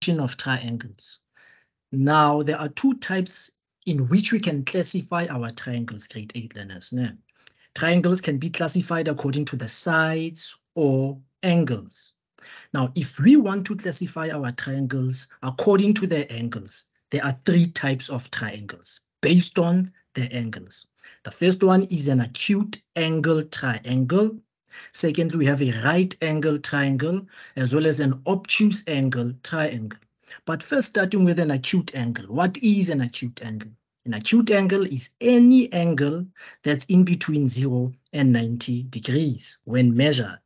description of triangles. Now, there are two types in which we can classify our triangles, grade 8 learners. Triangles can be classified according to the sides or angles. Now, if we want to classify our triangles according to their angles, there are three types of triangles based on their angles. The first one is an acute angle triangle. Secondly, we have a right angle triangle as well as an obtuse angle triangle. But first, starting with an acute angle. What is an acute angle? An acute angle is any angle that's in between 0 and 90 degrees when measured.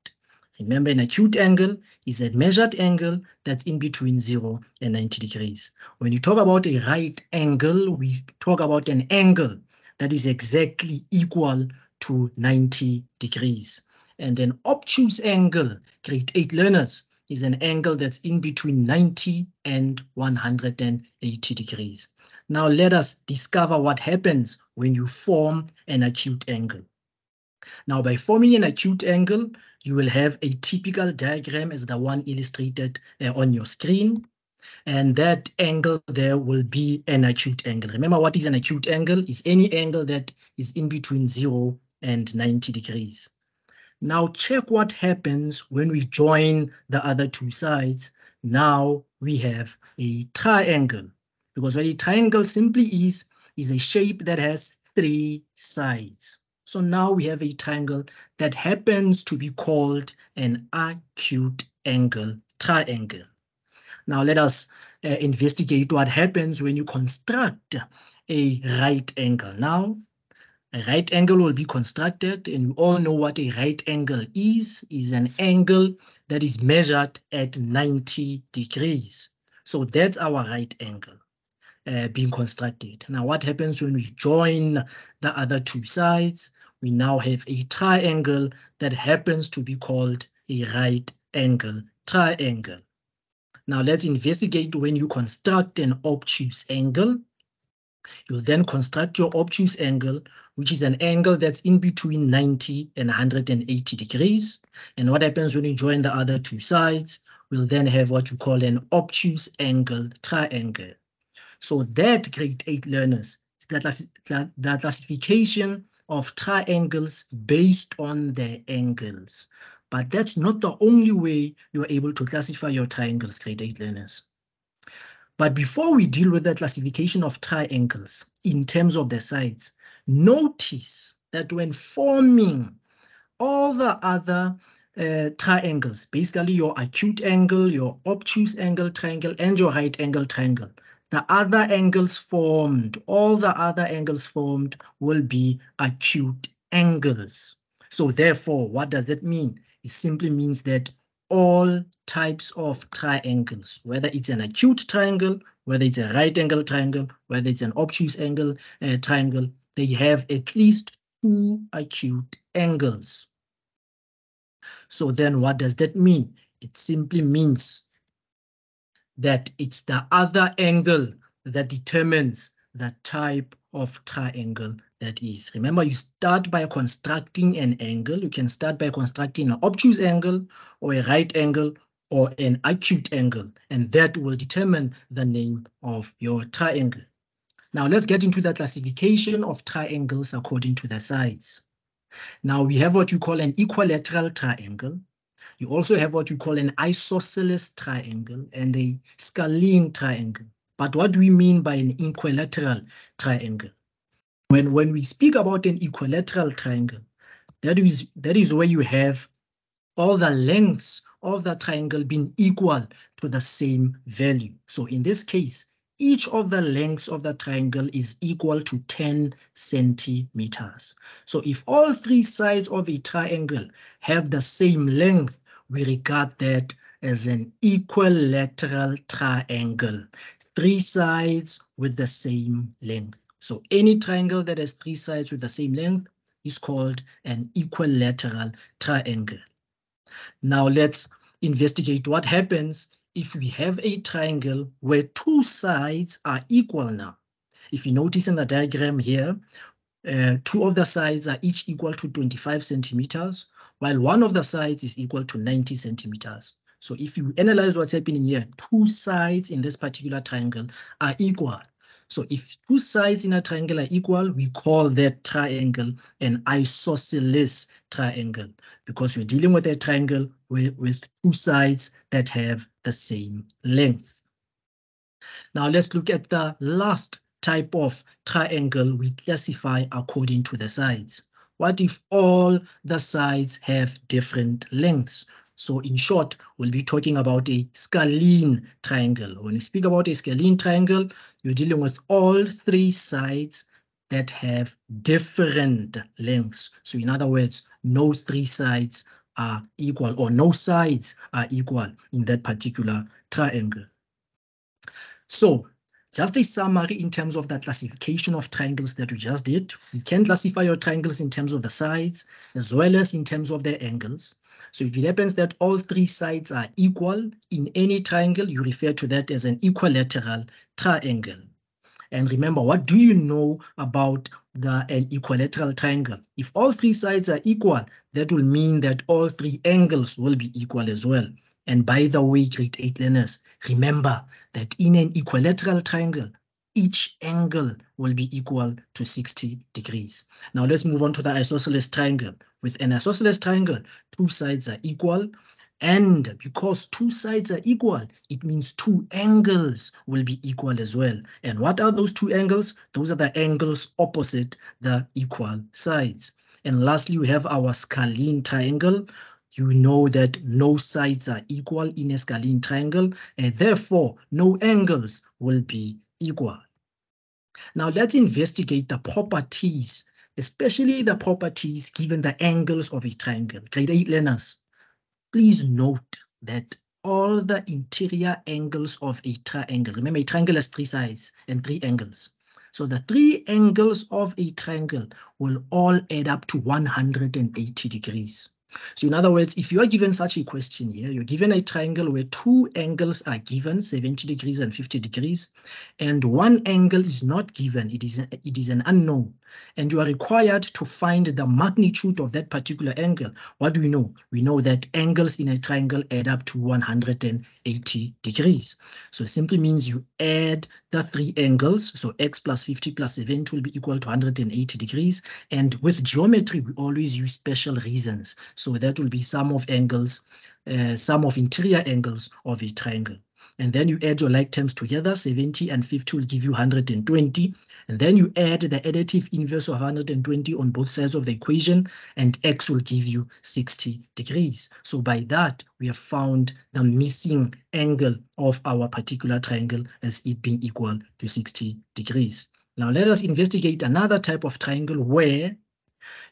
Remember, an acute angle is a measured angle that's in between 0 and 90 degrees. When you talk about a right angle, we talk about an angle that is exactly equal to 90 degrees. And an obtuse angle, grade 8 learners, is an angle that's in between 90 and 180 degrees. Now let us discover what happens when you form an acute angle. Now, by forming an acute angle, you will have a typical diagram as the one illustrated on your screen. And that angle there will be an acute angle. Remember, what is an acute angle? It's any angle that is in between 0 and 90 degrees. Now check what happens when we join the other two sides. Now we have a triangle, because what a triangle simply is a shape that has three sides. So now we have a triangle that happens to be called an acute angle triangle. Now let us investigate what happens when you construct a right angle. Now, a right angle will be constructed, and we all know what a right angle is an angle that is measured at 90 degrees. So that's our right angle being constructed. Now, what happens when we join the other two sides? We now have a triangle that happens to be called a right angle triangle. Now, let's investigate when you construct an obtuse angle. You'll then construct your obtuse angle, which is an angle that's in between 90 and 180 degrees. And what happens when you join the other two sides? We'll then have what you call an obtuse angle triangle. So that, grade 8 learners, is the classification of triangles based on their angles. But that's not the only way you're able to classify your triangles, grade 8 learners. But before we deal with the classification of triangles in terms of their sides, notice that when forming all the other triangles, basically your acute angle, your obtuse angle triangle, and your right angle triangle, the other angles formed, all the other angles formed will be acute angles. So therefore, what does that mean? It simply means that all types of triangles, whether it's an acute triangle, whether it's a right angle triangle, whether it's an obtuse angle triangle, they have at least two acute angles. So then what does that mean? It simply means that it's the other angle that determines the type of triangle that is. Remember, you start by constructing an angle. You can start by constructing an obtuse angle or a right angle or an acute angle, and that will determine the name of your triangle. Now let's get into the classification of triangles according to the sides. Now we have what you call an equilateral triangle. You also have what you call an isosceles triangle and a scalene triangle. But what do we mean by an equilateral triangle? When we speak about an equilateral triangle, that is where you have all the lengths of the triangle being equal to the same value. So in this case, each of the lengths of the triangle is equal to 10 centimeters. So if all three sides of a triangle have the same length, we regard that as an equilateral triangle. Three sides with the same length. So any triangle that has three sides with the same length is called an equilateral triangle. Now let's investigate what happens if we have a triangle where two sides are equal now. If you notice in the diagram here, two of the sides are each equal to 25 centimeters, while one of the sides is equal to 90 centimeters. So if you analyze what's happening here, two sides in this particular triangle are equal. So if two sides in a triangle are equal, we call that triangle an isosceles triangle, because we're dealing with a triangle with two sides that have the same length. Now let's look at the last type of triangle we classify according to the sides. What if all the sides have different lengths? So in short, we'll be talking about a scalene triangle. When we speak about a scalene triangle, you're dealing with all three sides that have different lengths. So in other words, no three sides are equal, or no sides are equal in that particular triangle. So just a summary in terms of the classification of triangles that we just did. You can classify your triangles in terms of the sides as well as in terms of their angles. So if it happens that all three sides are equal in any triangle, you refer to that as an equilateral triangle. And remember, what do you know about an equilateral triangle? If all three sides are equal, that will mean that all three angles will be equal as well. And by the way, grade 8 learners, remember that in an equilateral triangle, each angle will be equal to 60 degrees. Now let's move on to the isosceles triangle. With an isosceles triangle, two sides are equal. And because two sides are equal, it means two angles will be equal as well. And what are those two angles? Those are the angles opposite the equal sides. And lastly, we have our scalene triangle. You know that no sides are equal in a scalene triangle, and therefore no angles will be equal. Now let's investigate the properties, especially the properties given the angles of a triangle. Grade 8 learners, please note that all the interior angles of a triangle, remember a triangle has three sides and three angles. So the three angles of a triangle will all add up to 180 degrees. So in other words, if you are given such a question here, you're given a triangle where two angles are given, 70 degrees and 50 degrees, and one angle is not given, it is an unknown, and you are required to find the magnitude of that particular angle. What do we know? We know that angles in a triangle add up to 180 degrees. So it simply means you add the three angles, so x plus 50 plus 70 will be equal to 180 degrees, and with geometry, we always use special reasons. So that will be sum of angles, sum of interior angles of a triangle. And then you add your like terms together, 70 and 50 will give you 120. And then you add the additive inverse of 120 on both sides of the equation, and x will give you 60 degrees. So by that, we have found the missing angle of our particular triangle as it being equal to 60 degrees. Now let us investigate another type of triangle where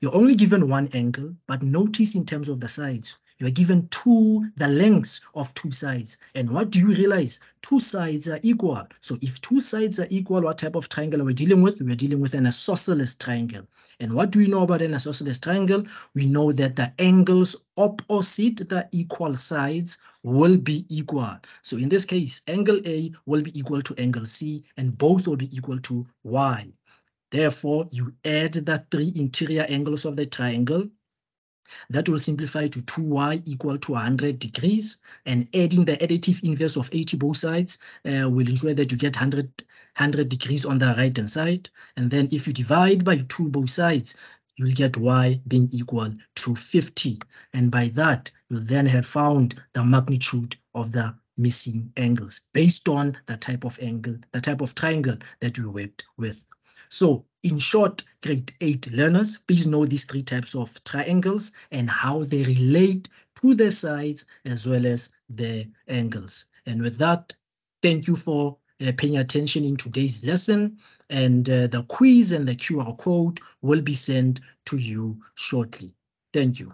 you're only given one angle, but notice in terms of the sides, you are given the lengths of two sides. And what do you realize? Two sides are equal. So if two sides are equal, what type of triangle are we dealing with? We're dealing with an isosceles triangle. And what do we know about an isosceles triangle? We know that the angles opposite the equal sides will be equal. So in this case, angle A will be equal to angle C, and both will be equal to Y. Therefore, you add the three interior angles of the triangle. That will simplify to 2y equal to 100 degrees, and adding the additive inverse of 80 both sides will ensure that you get 100 degrees on the right hand side. And then if you divide by 2 both sides, you'll get y being equal to 50. And by that, you'll then have found the magnitude of the missing angles based on the type of angle, the type of triangle that you worked with. So in short, grade 8 learners, please know these three types of triangles and how they relate to their sides as well as their angles. And with that, thank you for paying attention in today's lesson, and the quiz and the QR code will be sent to you shortly. Thank you.